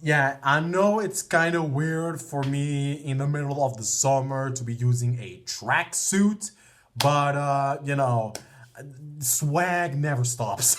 Yeah, I know it's kind of weird for me in the middle of the summer to be using a tracksuit, but swag never stops.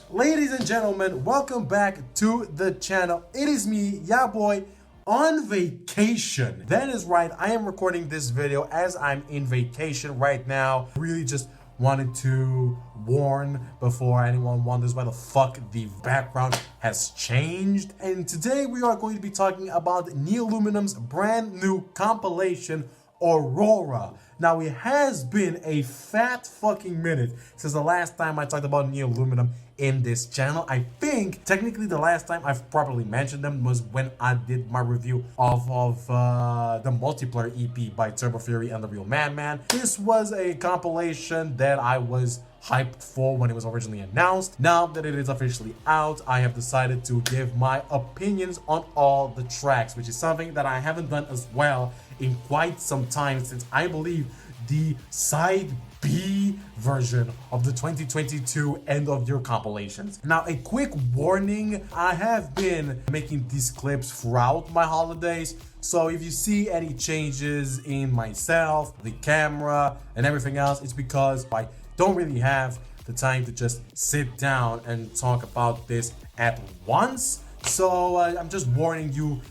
Ladies and gentlemen, welcome back to the channel. It is me, ya boy, on vacation. That is right, I am recording this video as I'm in vacation right now. Really just wanted to warn before anyone wonders why the fuck the background has changed. And today we are going to be talking about Neoluminum's brand new compilation, Aurora. Now, it has been a fat fucking minute since the last time I talked about Neoluminum in this channel. I think technically the last time I've properly mentioned them was when I did my review of the multiplayer EP by Turbo Fury and the Real Madman. This was a compilation that I was hyped for when it was originally announced. Now that it is officially out, I have decided to give my opinions on all the tracks, which is something that I haven't done as well in quite some time, since I believe the side B version of the 2022 end of year compilations. Now, a quick warning, I have been making these clips throughout my holidays, so if you see any changes in myself, the camera, and everything else, it's because I don't really have the time to just sit down and talk about this at once. So I'm just warning you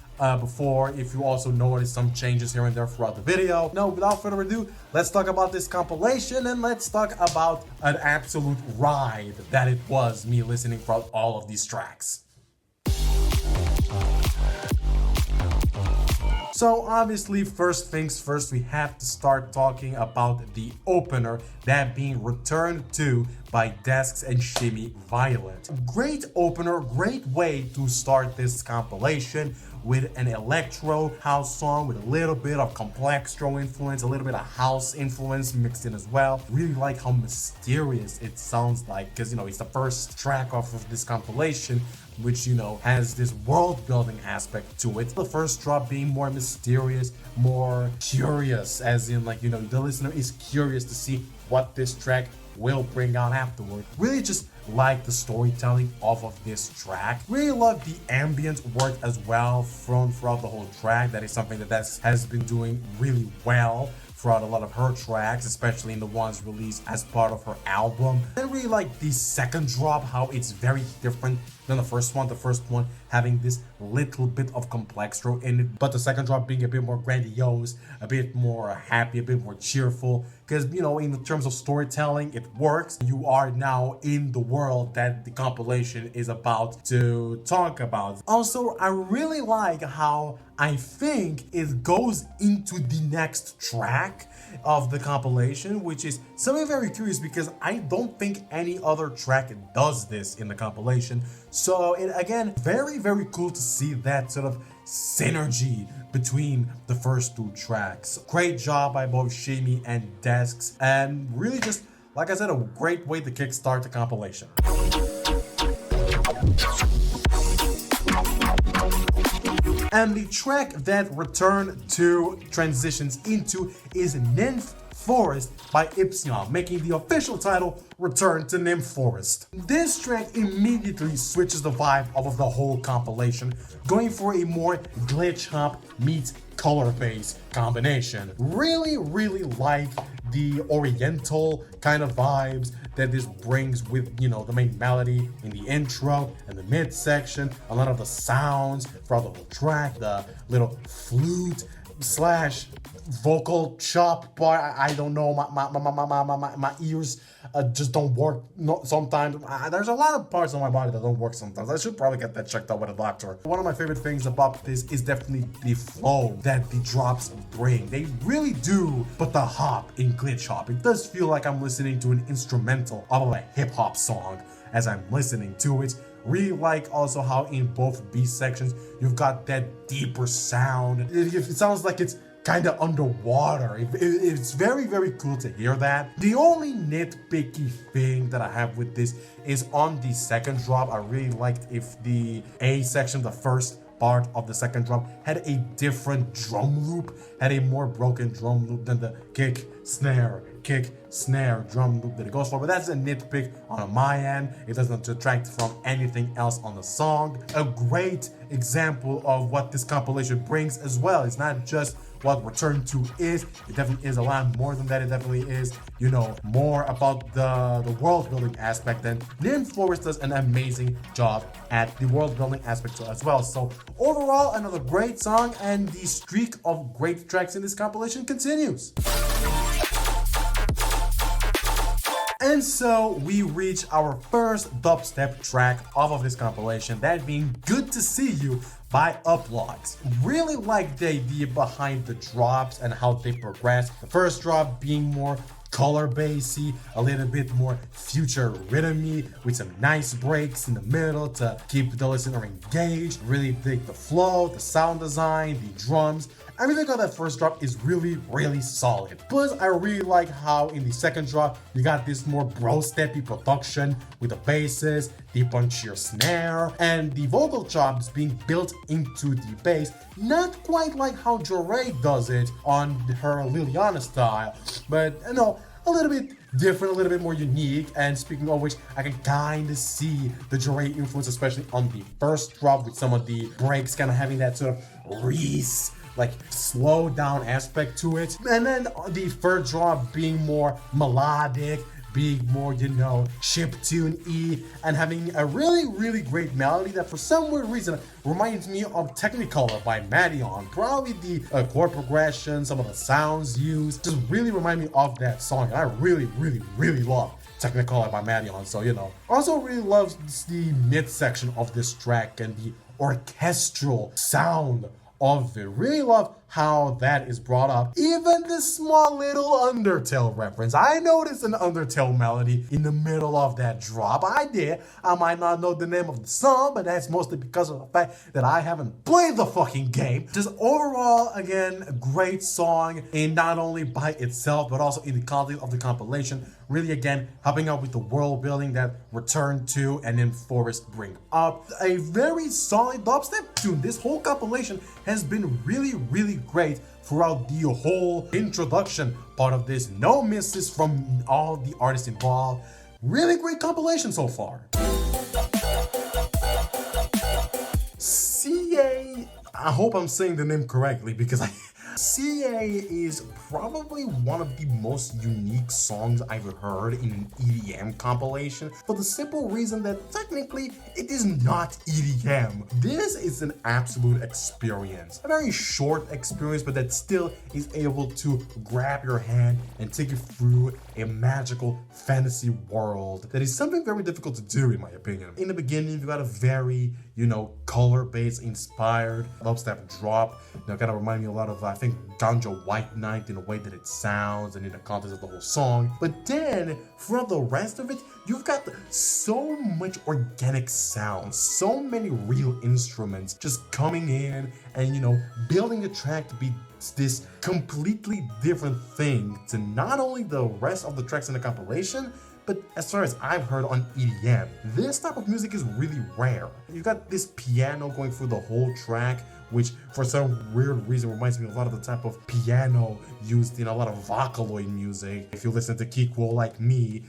before, if you also notice some changes here and there throughout the video. Now, without further ado, let's talk about this compilation, and let's talk about an absolute ride that it was me listening throughout all of these tracks. So obviously, first things first, we have to start talking about the opener, that being Returned To by Desx and Shimi Violet. Great opener, great way to start this compilation with an electro house song with a little bit of complextro influence, a little bit of house influence mixed in as well. Really like how mysterious it sounds like, because it's the first track off of this compilation, which has this world building aspect to it. The first drop being more mysterious, more curious, as in the listener is curious to see what this track will bring out afterward. Really just like the storytelling off of this track. Really love the ambient work as well throughout the whole track. That is something that Desx has been doing really well throughout a lot of her tracks, especially in the ones released as part of her album. I really like the second drop, how it's very different than the first one. The first one having this little bit of complextro in it, but the second drop being a bit more grandiose, a bit more happy, a bit more cheerful, because in terms of storytelling, it works. You are now in the world that the compilation is about to talk about. Also, I really like how I think it goes into the next track of the compilation, which is something very curious because I don't think any other track does this in the compilation. So it again, very, very cool to see that sort of synergy between the first two tracks. Great job by both Shimi and Desx, and really just, like I said, a great way to kickstart the compilation. And the track that Return To transitions into is Nymph Forest by Ipsilon, making the official title Return To Nymph Forest. This track immediately switches the vibe of the whole compilation, going for a more glitch hop meets color base combination. Really, really like the oriental kind of vibes that this brings with, the main melody in the intro and the mid section, a lot of the sounds throughout the whole track, the little flute slash vocal chop part. I don't know, my ears just don't work sometimes. There's a lot of parts of my body that don't work sometimes. I should probably get that checked out with a doctor. One of my favorite things about this is definitely the flow that the drops bring. They really do put the hop in glitch hop. It does feel like I'm listening to an instrumental of a hip hop song as I'm listening to it. Really like also how in both B sections you've got that deeper sound. It sounds like it's kind of underwater. It's very, very cool to hear that. The only nitpicky thing that I have with this is on the second drop. I really liked if the A section, the first part of the second drum had a different drum loop, had a more broken drum loop than the kick, snare, drum loop that it goes for, but that's a nitpick on my end. It doesn't detract from anything else on the song. A great example of what this compilation brings as well. It's not just what Return to is. It definitely is a lot more than that. It definitely is, you know, more about the world building aspect, and Nim Forest does an amazing job at the world building aspect as well. So overall, another great song, and the streak of great tracks in this compilation continues. And so we reach our first dubstep track off of this compilation, that being Good to See You by Uplogs. Really like the idea behind the drops and how they progress. The first drop being more color bassy, a little bit more future rhythmy with some nice breaks in the middle to keep the listener engaged. Really dig the flow, the sound design, the drums. Everything on that first drop is really solid. Plus, I really like how in the second drop, you got this more bro-steppy production with the basses, the punchier snare, and the vocal chops being built into the bass. Not quite like how Joré does it on her Liliana style, but you know, a little bit different, a little bit more unique. And speaking of which, I can kind of see the Joré influence, especially on the first drop with some of the breaks kind of having that sort of Reese, like slow down aspect to it. And then the third drop being more melodic, being more, you know, chiptune-y, and having a really great melody that for some weird reason reminds me of Technicolor by Madeon. Probably the chord progression, some of the sounds used, just really remind me of that song. And I really love Technicolor by Madeon, so you know. Also really love the midsection of this track and the orchestral sound of it. Really love how that is brought up. Even the small little Undertale reference. I noticed an Undertale melody in the middle of that drop. I did. I might not know the name of the song, but that's mostly because of the fact that I haven't played the fucking game. Just overall, again, a great song, and not only by itself, but also in the context of the compilation. Really, again, helping out with the world building that Return to and then Forest bring up. A very solid dubstep tune. This whole compilation has been really great throughout the whole introduction part of this. No misses from all the artists involved. Really great compilation so far. CA, I hope I'm saying the name correctly because CA is probably one of the most unique songs I've heard in an EDM compilation, for the simple reason that technically it is not EDM. This is an absolute experience. A very short experience, but that still is able to grab your hand and take you through a magical fantasy world that is something very difficult to do, in my opinion. In the beginning, you got a very, you know, color-based inspired dubstep drop. You know, kind of remind me a lot of, I think, Ganja White Knight in the way that it sounds and in the context of the whole song. But then, throughout the rest of it, you've got so much organic sound, so many real instruments just coming in and, you know, building the track to be this completely different thing to not only the rest of the tracks in the compilation, but as far as I've heard on EDM, this type of music is really rare. You got this piano going through the whole track, which for some weird reason reminds me a lot of the type of piano used in a lot of Vocaloid music. If you listen to Kiko like me,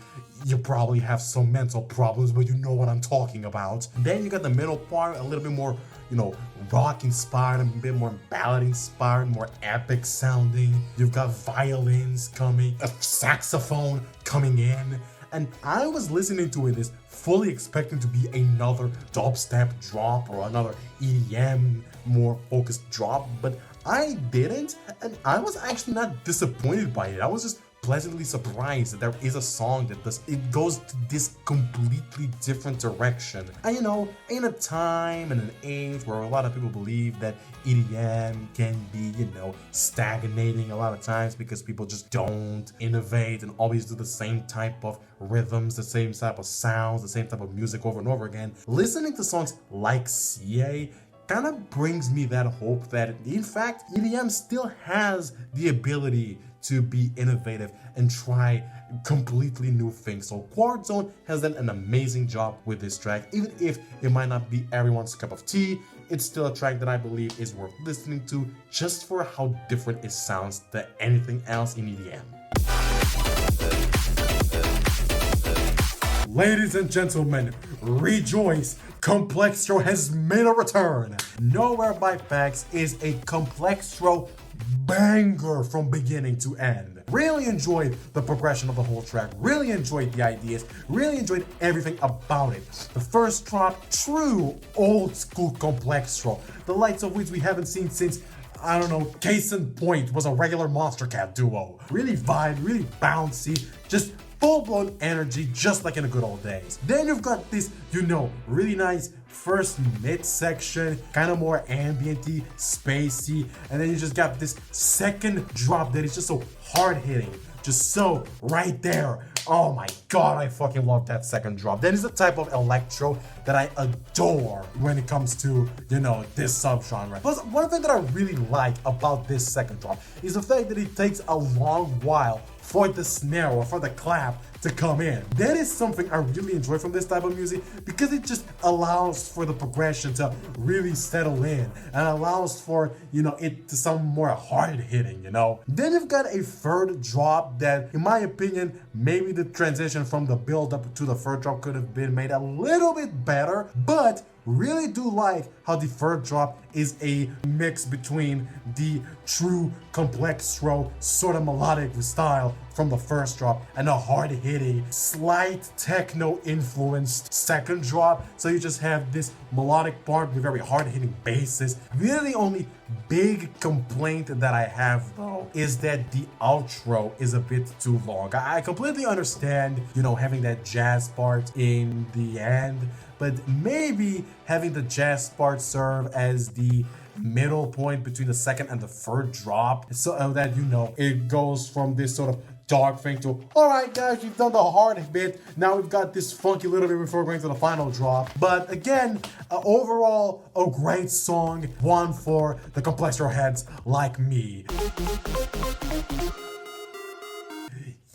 you probably have some mental problems, but you know what I'm talking about. Then you got the middle part, a little bit more, you know, rock inspired, a bit more ballad inspired, more epic sounding. You've got violins coming, a saxophone coming in. And I was listening to it as fully expecting to be another dubstep drop or another EDM more focused drop, but I didn't, and I was actually not disappointed by it. I was just pleasantly surprised that there is a song that goes to this completely different direction. And you know, in a time and an age where a lot of people believe that EDM can be, you know, stagnating a lot of times because people just don't innovate and always do the same type of rhythms, the same type of sounds, the same type of music over and over again. Listening to songs like CA kind of brings me that hope that, in fact, EDM still has the ability to be innovative and try completely new things. So Quartz Zone has done an amazing job with this track. Even if it might not be everyone's cup of tea, it's still a track that I believe is worth listening to just for how different it sounds than anything else in EDM. Ladies and gentlemen, rejoice! Complextro has made a return! Nowhere by Facts is a Complextro banger from beginning to end. Really enjoyed the progression of the whole track, really enjoyed the ideas, really enjoyed everything about it. The first drop, true old school Complextro, the likes of which we haven't seen since, I don't know, Case in Point was a regular Monster Cat duo. Really vibe, really bouncy, just full-blown energy, just like in the good old days. Then you've got this, really nice first mid-section, kind of more ambient-y, spacey, and then you just got this second drop that is just so hard-hitting, just so right there. Oh my god, I fucking love that second drop. That is the type of electro that I adore when it comes to, this subgenre. Plus, one thing that I really like about this second drop is the fact that it takes a long while for the snare or for the clap to come in. That is something I really enjoy from this type of music because it just allows for the progression to really settle in and allows for, it to sound more hard-hitting, Then you've got a third drop that, in my opinion, maybe the transition from the build-up to the third drop could have been made a little bit better, but really do like how the third drop is a mix between the true Complextro sort of melodic style from the first drop and a hard-hitting, slight techno-influenced second drop. So you just have this melodic part with very hard-hitting basses. Really the only big complaint that I have though is that the outro is a bit too long. I completely understand, having that jazz part in the end, but maybe having the jazz part serve as the middle point between the second and the third drop, so that it goes from this sort of dark thing to, all right guys, we've done the hard bit, now we've got this funky little bit before going to the final drop. But again, overall a great song, one for the Complextro heads like me.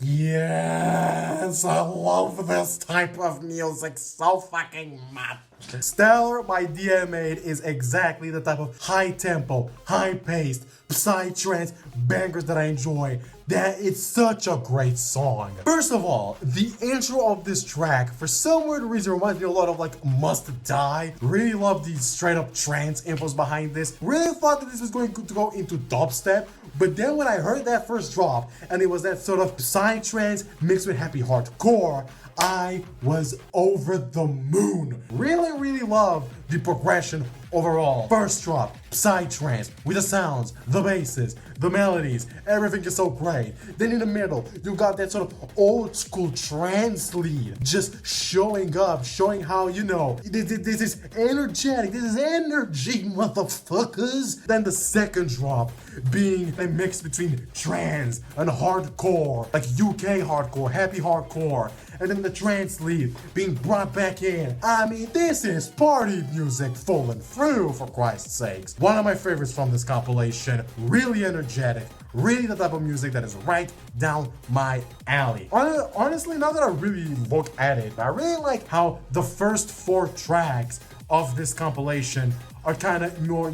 Yes, I love this type of music so fucking much. Stellar by DMA is exactly the type of high-tempo, high-paced, psytrance bangers that I enjoy. That it's such a great song. First of all, the intro of this track, for some weird reason, reminds me a lot of Must Die. Really love the straight-up trance infos behind this. Really thought that this was going to go into dubstep. But then when I heard that first drop, and it was that sort of psytrance mixed with happy hardcore, I was over the moon. Really love the progression overall. First drop, psytrance, with the sounds, the basses, the melodies, everything is so great. Then in the middle, you got that sort of old school trance lead just showing up, showing how, this is energetic, this is energy, motherfuckers. Then the second drop being a mix between trance and hardcore, like UK hardcore, happy hardcore. And then the trance lead being brought back in. I mean, this is party music full and through, for Christ's sakes. One of my favorites from this compilation, really energetic, really the type of music that is right down my alley. Honestly, now that I really look at it, I really like how the first 4 tracks of this compilation are kind of more,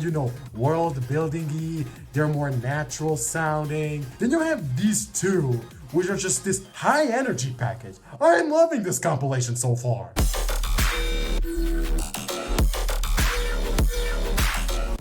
world building-y, they're more natural sounding. Then you have these 2, which are just this high energy package. I'm loving this compilation so far.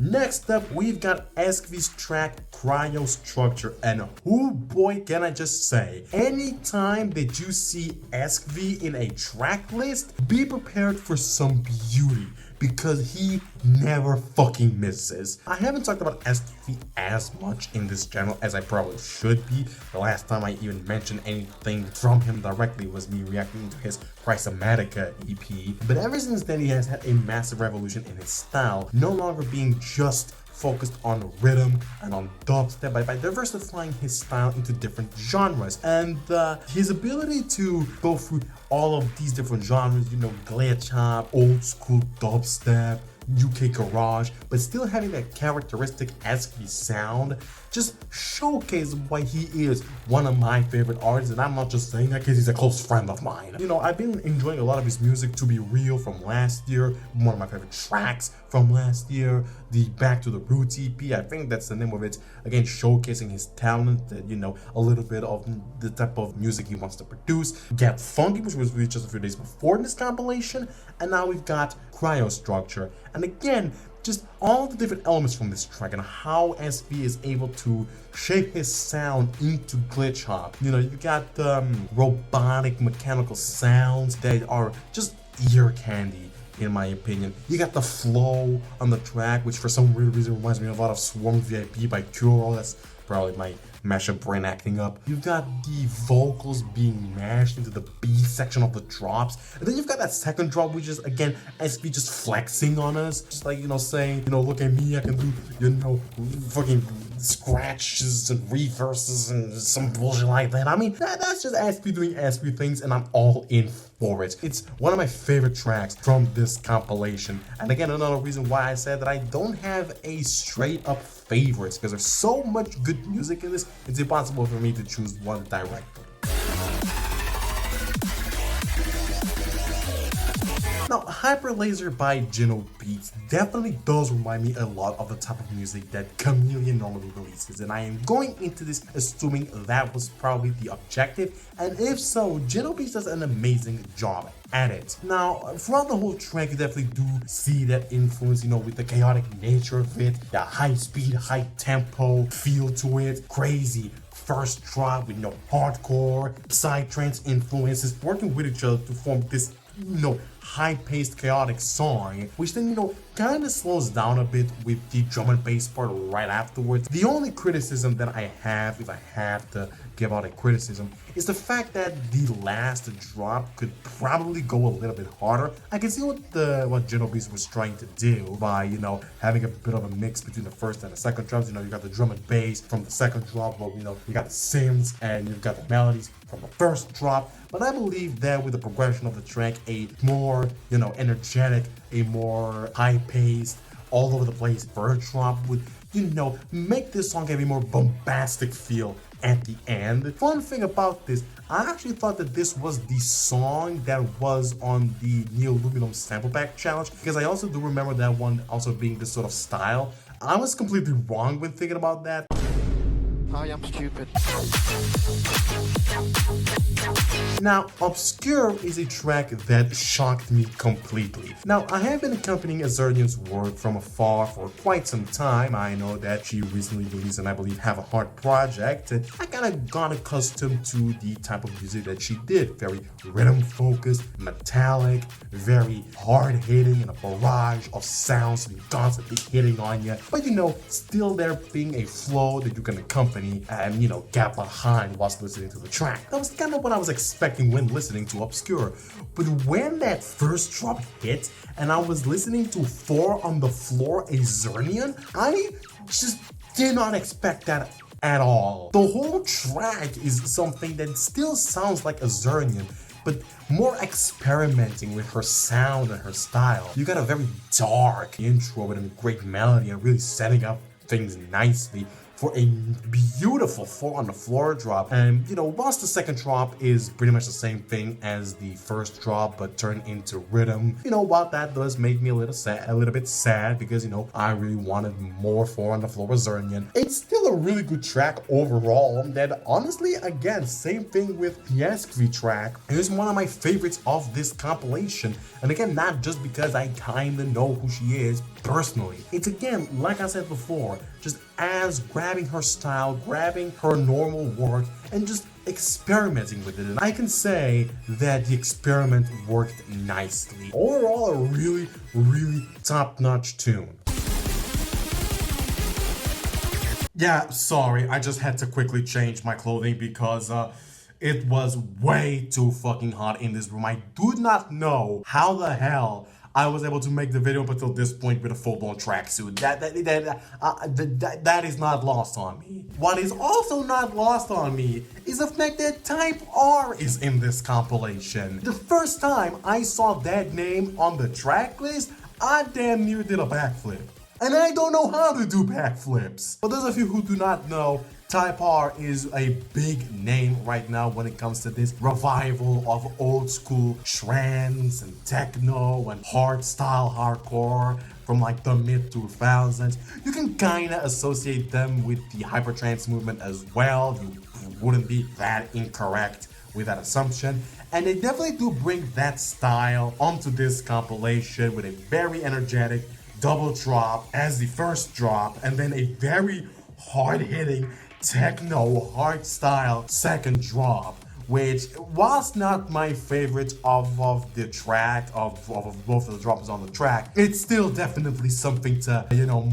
Next up, we've got ESKVY's track Cryostructure, and oh boy, can I just say, anytime that you see ESKVY in a track list, be prepared for some beauty, because he never fucking misses. I haven't talked about ESKVY as much in this channel as I probably should be. The last time I even mentioned anything from him directly was me reacting to his Chrysomatica EP. But ever since then, he has had a massive revolution in his style, no longer being just focused on rhythm and on dubstep, by diversifying his style into different genres. And his ability to go through all of these different genres, glitch hop, old school dubstep, UK garage, but still having that characteristic ESKVY sound just showcase why he is one of my favorite artists. And I'm not just saying that because he's a close friend of mine. You know, I've been enjoying a lot of his music, To Be Real from last year, one of my favorite tracks from last year, the Back to the Roots EP, I think that's the name of it, again showcasing his talent, that, you know, a little bit of the type of music he wants to produce. Get Funky, which was released just a few days before this compilation, and now we've got Cryostructure, and again, just all the different elements from this track and how ESKVY is able to shape his sound into glitch hop. You know, you got robotic mechanical sounds that are just ear candy, in my opinion. You got the flow on the track, which for some weird reason reminds me a lot of Swarm VIP by Cure. That's probably my mashup brain acting up. You've got the vocals being mashed into the B section of the drops, and then you've got that second drop, which is again ESKVY just flexing on us, just like, you know, saying, you know, look at me, I can do, you know, fucking scratches and reverses and some bullshit like that. I mean, that's just ESKVY doing ESKVY things, and I'm all in for it. It's one of my favorite tracks from this compilation, and again, another reason why I said that I don't have a straight up favorites, because there's so much good music in this, it's impossible for me to choose one directly. Now, Hyper Laser by Geno Beats definitely does remind me a lot of the type of music that Chameleon normally releases, and I am going into this assuming that was probably the objective, and if so, Geno Beats does an amazing job at it. Now, throughout the whole track, you definitely do see that influence, you know, with the chaotic nature of it, the high speed, high tempo feel to it, crazy first drop with, you know, hardcore, psytrance influences working with each other to form this, you know, high-paced chaotic song, which then, you know, kind of slows down a bit with the drum and bass part right afterwards. The only criticism that I have, if I have to give out a criticism, is the fact that the last drop could probably go a little bit harder. I can see what Geno Beats was trying to do by, you know, having a bit of a mix between the first and the second drums. You know, you got the drum and bass from the second drop, but, you know, you got the synths and you've got the melodies from the first drop. But I believe that with the progression of the track, a more, you know, energetic, a more high-paced, all over the place third drop would, you know, make this song have a more bombastic feel at the end. Fun thing about this, I actually thought that this was the song that was on the Neoluminum sample pack challenge, because I also do remember that one also being this sort of style. I was completely wrong when thinking about that. I am stupid. Now, Obscure is a track that shocked me completely. Now, I have been accompanying Azernian's work from afar for quite some time. I know that she recently released, and I believe, Have a Heart project, and I kind of got accustomed to the type of music that she did. Very rhythm-focused, metallic, very hard-hitting, and a barrage of sounds constantly hitting on you. But, you know, still there being a flow that you can accompany and, you know, gap behind whilst listening to the track. That was kind of what I was expecting when listening to Obscure. But when that first drop hit and I was listening to 4 on the Floor Azernian, I just did not expect that at all. The whole track is something that still sounds like Azernian, but more experimenting with her sound and her style. You got a very dark intro with a great melody and really setting up things nicely for a beautiful 4 on the Floor drop. And, you know, whilst the second drop is pretty much the same thing as the first drop, but turned into rhythm, you know, while that does make me a little bit sad, because, you know, I really wanted more 4 on the Floor Azernian. It's still a really good track overall, that honestly, again, same thing with the ESKVY track. It is one of my favorites of this compilation. And again, not just because I kinda know who she is personally. It's, again, like I said before, just as grabbing her style, grabbing her normal work, and just experimenting with it. And I can say that the experiment worked nicely. Overall, a really, really top-notch tune. Yeah, sorry, I just had to quickly change my clothing because it was way too fucking hot in this room. I do not know how the hell I was able to make the video up until this point with a full-blown tracksuit. That is not lost on me. What is also not lost on me is the fact that Type R is in this compilation. The first time I saw that name on the track list, I damn near did a backflip. And I don't know how to do backflips. For those of you who do not know, Type R is a big name right now when it comes to this revival of old school trance and techno and hardstyle hardcore from like the mid 2000s. You can kind of associate them with the hypertrance movement as well. You wouldn't be that incorrect with that assumption. And they definitely do bring that style onto this compilation with a very energetic double drop as the first drop, and then a very hard-hitting techno hardstyle second drop, which whilst not my favorite of the track of both of the drops on the track, it's still definitely something to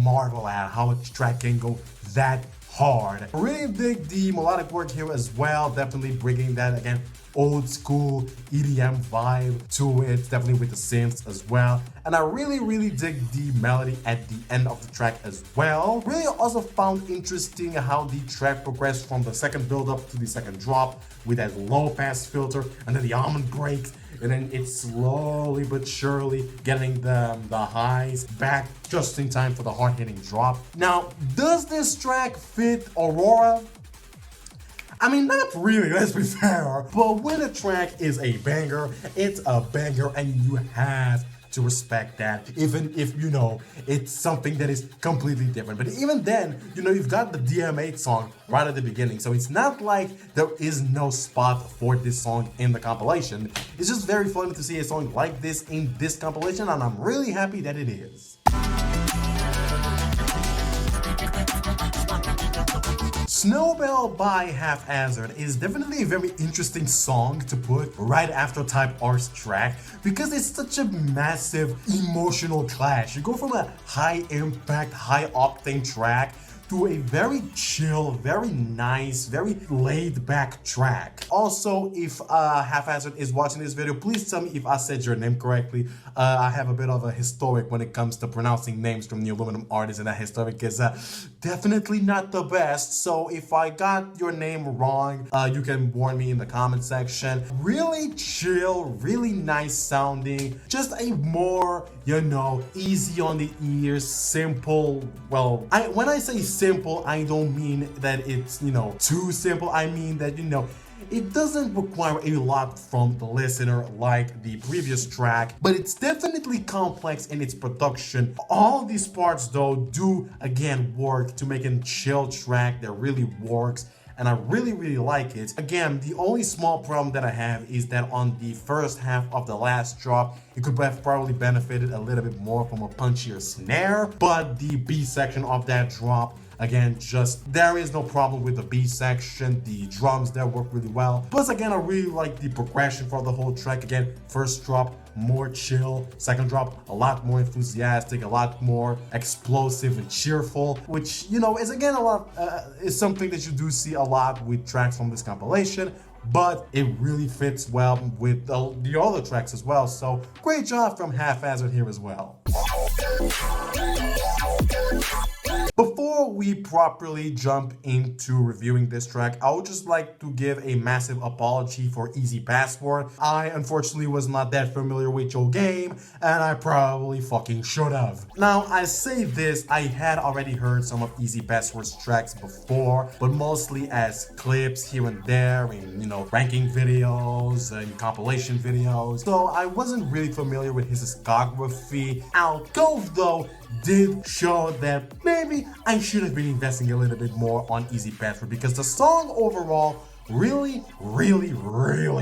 marvel at how a track can go that hard. I really dig the melodic work here as well, definitely bringing that again old school EDM vibe to it, definitely with the synths as well. And I really dig the melody at the end of the track as well. Really also found interesting how the track progressed from the second build up to the second drop with that low pass filter and then the almond breaks, and then it's slowly but surely getting the highs back just in time for the hard-hitting drop. Now, does this track fit Aurora? I mean, not really, let's be fair, but when a track is a banger, it's a banger and you have to respect that, even if, it's something that is completely different. But even then, you've got the DM8 song right at the beginning, so it's not like there is no spot for this song in the compilation. It's just very funny to see a song like this in this compilation, and I'm really happy that it is. Snowbell by Haphazard is definitely a very interesting song to put right after Type R's track because it's such a massive emotional clash. You go from a high impact, high octane track to a very chill, very nice, very laid back track. Also, if Haphazard is watching this video, please tell me if I said your name correctly. I have a bit of a historic when it comes to pronouncing names from Neoluminum artists, and that historic is definitely not the best. So if I got your name wrong, you can warn me in the comment section. Really chill, really nice sounding, just a more, easy on the ears, simple. Well, when I say simple, I don't mean that it's, too simple. I mean that, it doesn't require a lot from the listener like the previous track, but it's definitely complex in its production. All these parts though do again work to make a chill track that really works, and I really like it. Again, the only small problem that I have is that on the first half of the last drop, it could have probably benefited a little bit more from a punchier snare, but the B section of that drop, again, there is no problem with the B section. The drums there work really well. Plus, again, I really like the progression for the whole track. Again, first drop, more chill. Second drop, a lot more enthusiastic, a lot more explosive and cheerful, which, is again is something that you do see a lot with tracks from this compilation. But it really fits well with the other tracks as well. So great job from Haphazard here as well. Before we properly jump into reviewing this track, I would just like to give a massive apology for Easy Password. I unfortunately was not that familiar with your game, and I probably fucking should have. Now, I say this, I had already heard some of Easy Password's tracks before, but mostly as clips here and there in, ranking videos and compilation videos. So I wasn't really familiar with his discography. Alcove, though, did show that maybe I should have been investing a little bit more on Easy Password because the song overall really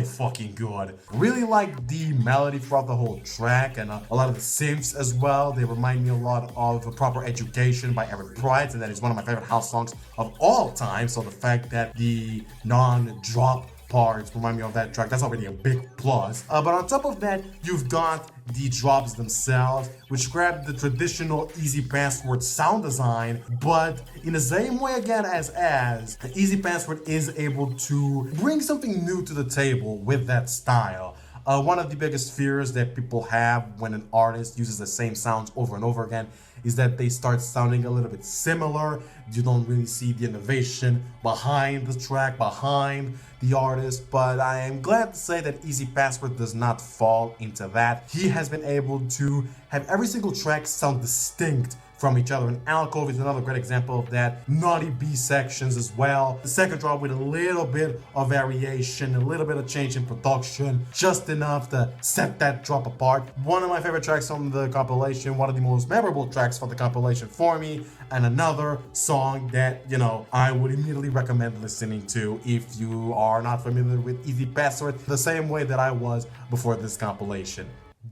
fucking good. Really like the melody throughout the whole track and a lot of the synths as well. They remind me a lot of Proper Education by Eric Prydz, and that is one of my favorite house songs of all time. So the fact that the non-drop parts remind me of that track, that's already a big plus. But on top of that, you've got the drops themselves, which grab the traditional Easy Password sound design, but in the same way again as Easy Password is able to bring something new to the table with that style. One of the biggest fears that people have when an artist uses the same sounds over and over again is that they start sounding a little bit similar. You don't really see the innovation behind the track, behind the artist, but I am glad to say that Easy Password does not fall into that. He has been able to have every single track sound distinct from each other, and Alcove is another great example of that. Naughty B sections as well. The second drop with a little bit of variation, a little bit of change in production, just enough to set that drop apart. One of my favorite tracks from the compilation, one of the most memorable tracks from the compilation for me, and another song that, you know, I would immediately recommend listening to if you are not familiar with Easy Password, the same way that I was before this compilation.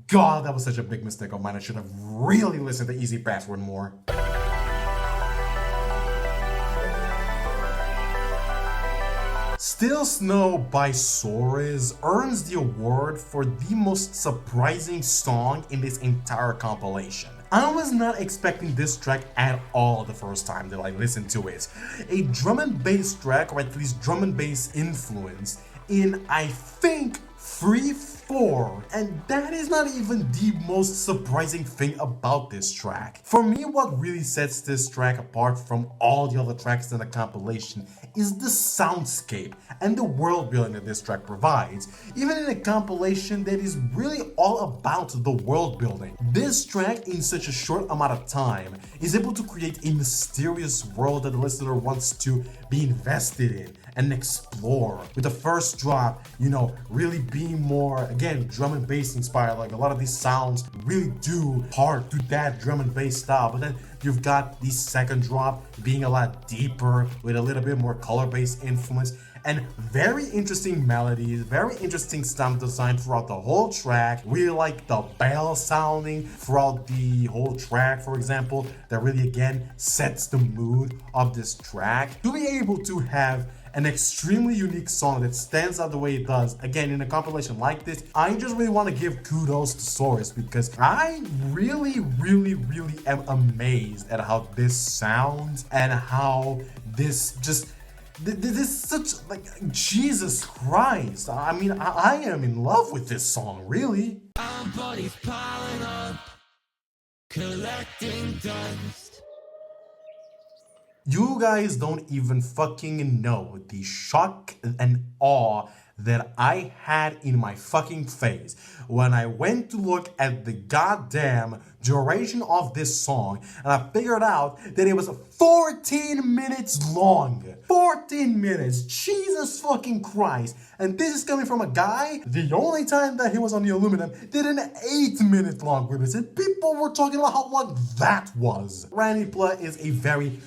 God, that was such a big mistake of mine. I should have really listened to Easy Password more. Still Snow by Soares earns the award for the most surprising song in this entire compilation. I was not expecting this track at all the first time that I listened to it. A drum and bass track, or at least drum and bass influence, in I think 3/4, and that is not even the most surprising thing about this track. For me, what really sets this track apart from all the other tracks in the compilation is the soundscape and the world building that this track provides, even in a compilation that is really all about the world building. This track, in such a short amount of time, is able to create a mysterious world that the listener wants to be invested in and explore. With the first drop, you know, really being more, again, drum and bass inspired. Like a lot of these sounds really do part to that drum and bass style, but then you've got the second drop being a lot deeper with a little bit more color-based influence and very interesting melodies, very interesting sound design throughout the whole track. Really like the bell sounding throughout the whole track, for example, that really again sets the mood of this track. To be able to have an extremely unique song that stands out the way it does, again, in a compilation like this, I just really want to give kudos to Soares, because I really am amazed at how this sounds and how this just, this is such, like, Jesus Christ. I mean, I am in love with this song, really. Our bodies piling up, collecting dust. You guys don't even fucking know the shock and awe that I had in my fucking face when I went to look at the goddamn duration of this song, and I figured out that it was 14 minutes long. 14 minutes, Jesus fucking Christ. And this is coming from a guy, the only time that he was on Neoluminum, did an 8-minute long release, and people were talking about how long that was. Randy Pla is a very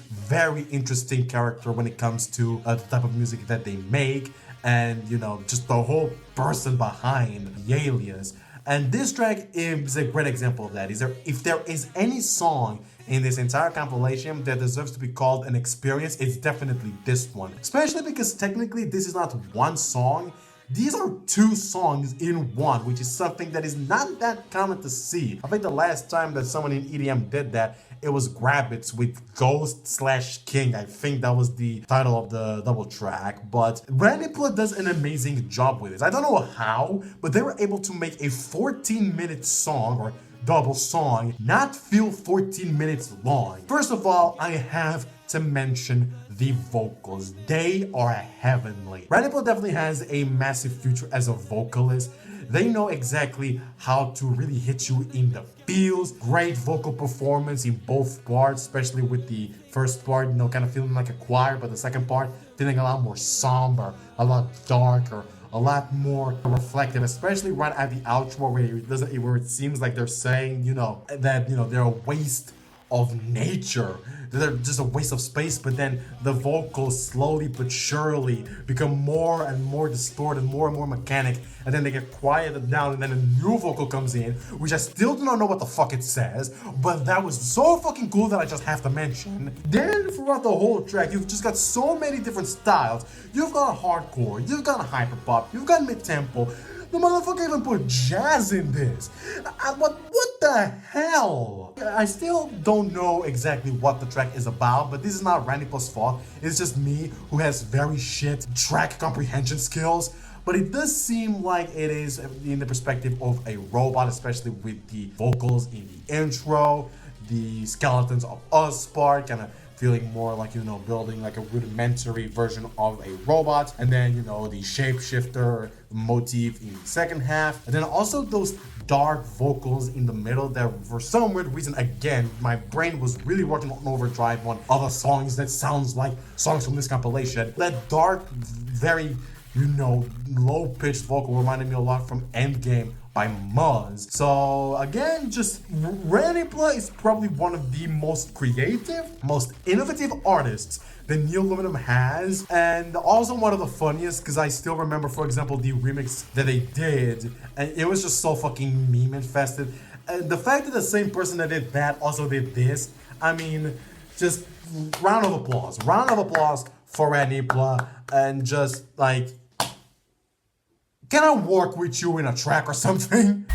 interesting character when it comes to the type of music that they make, and, you know, just the whole person behind the alias. And this track is a great example of that. If there is any song in this entire compilation that deserves to be called an experience, it's definitely this one. Especially because technically this is not one song. These are 2 songs in one, which is something that is not that common to see. I think the last time that someone in EDM did that, it was Grabbits with Ghost/King. I think that was the title of the double track. But Randy Pla does an amazing job with this. I don't know how, but they were able to make a 14-minute song, or double song, not feel 14 minutes long. First of all, I have to mention the vocals. They are heavenly. Randy Pla definitely has a massive future as a vocalist. They know exactly how to really hit you in the feels. Great vocal performance in both parts, especially with the first part, you know, kind of feeling like a choir, but the second part feeling a lot more somber, a lot darker, a lot more reflective, especially right at the outro where it seems like they're saying, you know, that, you know, they're a waste of nature. They're just a waste of space, but then the vocals slowly but surely become more and more distorted, more and more mechanic, and then they get quieted down, and then a new vocal comes in, which I still do not know what the fuck it says, but that was so fucking cool that I just have to mention. Then throughout the whole track, you've just got so many different styles. You've got a hardcore, you've got a hyperpop, you've got mid-tempo. The motherfucker even put jazz in this. What the hell? I still don't know exactly what the track is about, but this is not Randy Pla's fault. It's just me, who has very shit track comprehension skills. But it does seem like it is in the perspective of a robot, especially with the vocals in the intro, the skeletons of us part, kind of feeling more like, building like a rudimentary version of a robot. And then, the shapeshifter motif in the second half. And then also those dark vocals in the middle that for some weird reason, again, my brain was really working on overdrive on other songs that sounds like songs from this compilation. That dark, very, low-pitched vocal reminded me a lot from Endgame by Muzz. So again, just Ranipla is probably one of the most creative, most innovative artists that Neoluminum has, and also one of the funniest, because I still remember, for example, the remix that they did, and it was just so fucking meme infested. And the fact that the same person that did that also did this, I mean, just round of applause for Ranipla, and just like, can I work with you in a track or something?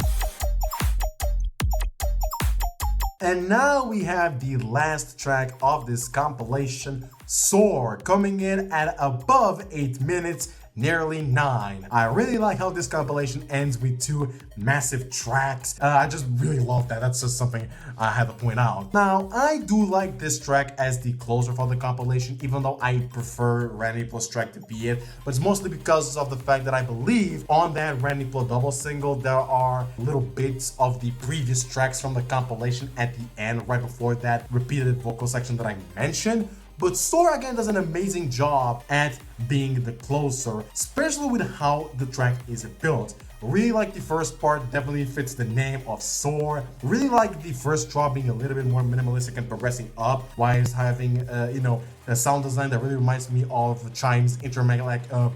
And now we have the last track of this compilation, Soar, coming in at above 8 minutes, nearly 9. I really like how this compilation ends with 2 massive tracks. I just really love that. That's just something I had to point out. Now, I do like this track as the closer for the compilation, even though I prefer Randy Plus track to be it. But it's mostly because of the fact that I believe on that Randy Plus double single, there are little bits of the previous tracks from the compilation at the end, right before that repeated vocal section that I mentioned. But Soar again does an amazing job at being the closer, especially with how the track is built. Really like the first part, definitely fits the name of Soar. Really like the first drop being a little bit more minimalistic and progressing up, while it's having, a sound design that really reminds me of Chime's intermolecular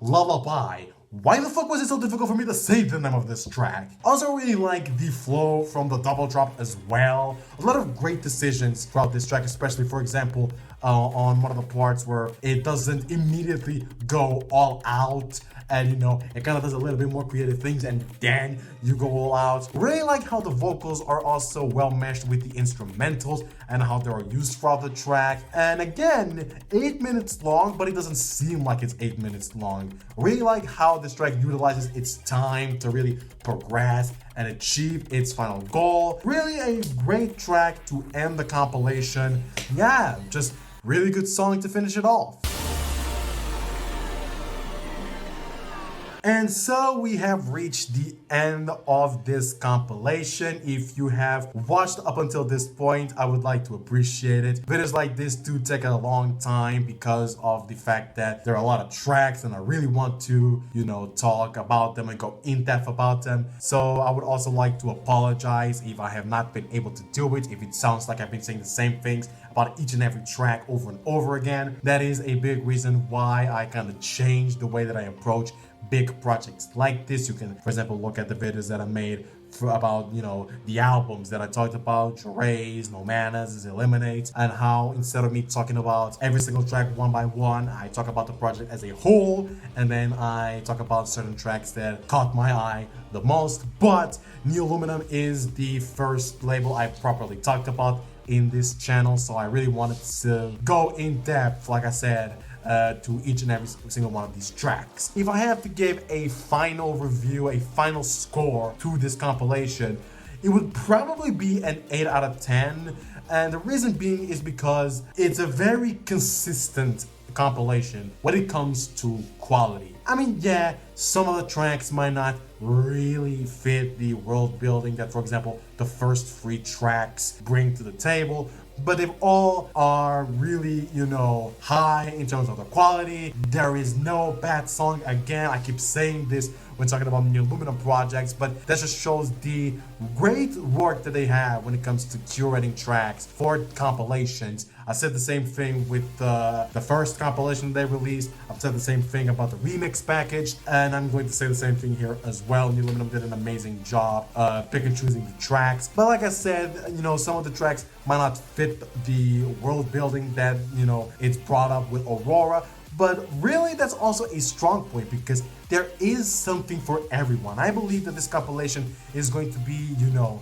lullaby. Why the fuck was it so difficult for me to say the name of this track? Also really like the flow from the double drop as well. A lot of great decisions throughout this track, especially for example on one of the parts where it doesn't immediately go all out, and it kind of does a little bit more creative things and then you go all out. Really like how the vocals are also well meshed with the instrumentals and how they are used throughout the track. And again, 8 minutes long, but it doesn't seem like it's 8 minutes long. Really like how this track utilizes its time to really progress and achieve its final goal. Really a great track to end the compilation. Yeah, just really good song to finish it off. And so we have reached the end of this compilation. If you have watched up until this point, I would like to appreciate it. Videos like this do take a long time because of the fact that there are a lot of tracks and I really want to, talk about them and go in depth about them. So I would also like to apologize if I have not been able to do it, if it sounds like I've been saying the same things about each and every track over and over again. That is a big reason why I kind of changed the way that I approach big projects like this. You can, for example, look at the videos that I made about, the albums that I talked about, Jure's, No Manas, Eliminates, and how instead of me talking about every single track one by one, I talk about the project as a whole, and then I talk about certain tracks that caught my eye the most. But Neoluminum is the first label I properly talked about in this channel, so I really wanted to go in depth, like I said, to each and every single one of these tracks. If I have to give a final review, a final score to this compilation, it would probably be an 8 out of 10. And the reason being is because it's a very consistent compilation when it comes to quality. I mean, yeah, some of the tracks might not really fit the world building that, for example, the first 3 tracks bring to the table, but they all are really, high in terms of the quality. There is no bad song. Again, I keep saying this when talking about Neoluminum projects, but that just shows the great work that they have when it comes to curating tracks for compilations. I said the same thing with the first compilation they released. I've said the same thing about the remix package, and I'm going to say the same thing here as well. Neoluminum did an amazing job pick and choosing the tracks. But like I said, some of the tracks might not fit the world building that, it's brought up with Aurora. But really, that's also a strong point because there is something for everyone. I believe that this compilation is going to be,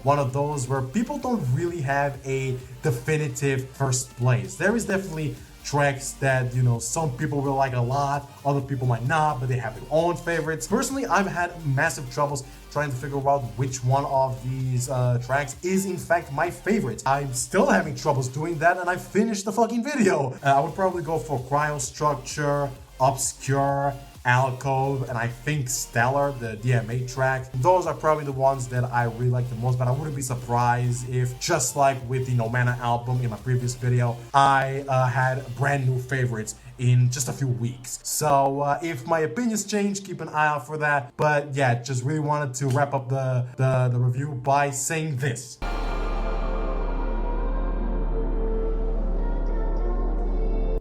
one of those where people don't really have a definitive first place. There is definitely tracks that, you know, some people will like a lot, other people might not, but they have their own favorites. Personally, I've had massive troubles trying to figure out which one of these tracks is in fact my favorite. I'm still having troubles doing that, and I finished the fucking video. I would probably go for Cryostructure, Obscure, Alcove, and I think Stellar, the DMA track. Those are probably the ones that I really like the most, but I wouldn't be surprised if, just like with the No Mana album in my previous video, I had brand new favorites in just a few weeks. So if my opinions change, keep an eye out for that. But yeah, just really wanted to wrap up the review by saying this.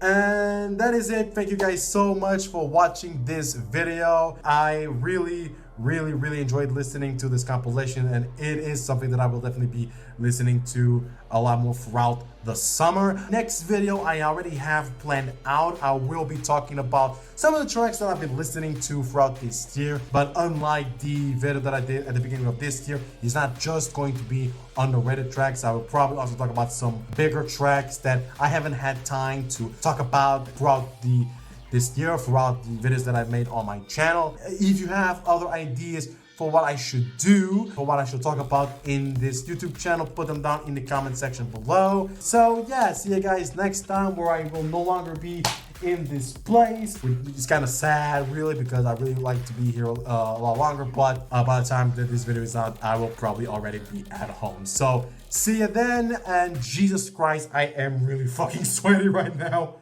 And that is it. Thank you guys so much for watching this video. I really enjoyed listening to this compilation, and it is something that I will definitely be listening to a lot more throughout the summer. Next video I already have planned out. I will be talking about some of the tracks that I've been listening to throughout this year, but unlike the video that I did at the beginning of this year, it's not just going to be underrated tracks. I will probably also talk about some bigger tracks that I haven't had time to talk about throughout this year, throughout the videos that I've made on my channel. If you have other ideas for what I should do, for what I should talk about in this YouTube channel, put them down in the comment section below. So yeah, see you guys next time, where I will no longer be in this place. It's kind of sad, really, because I really like to be here a lot longer, but by the time that this video is out, I will probably already be at home. So see you then, and Jesus Christ, I am really fucking sweaty right now.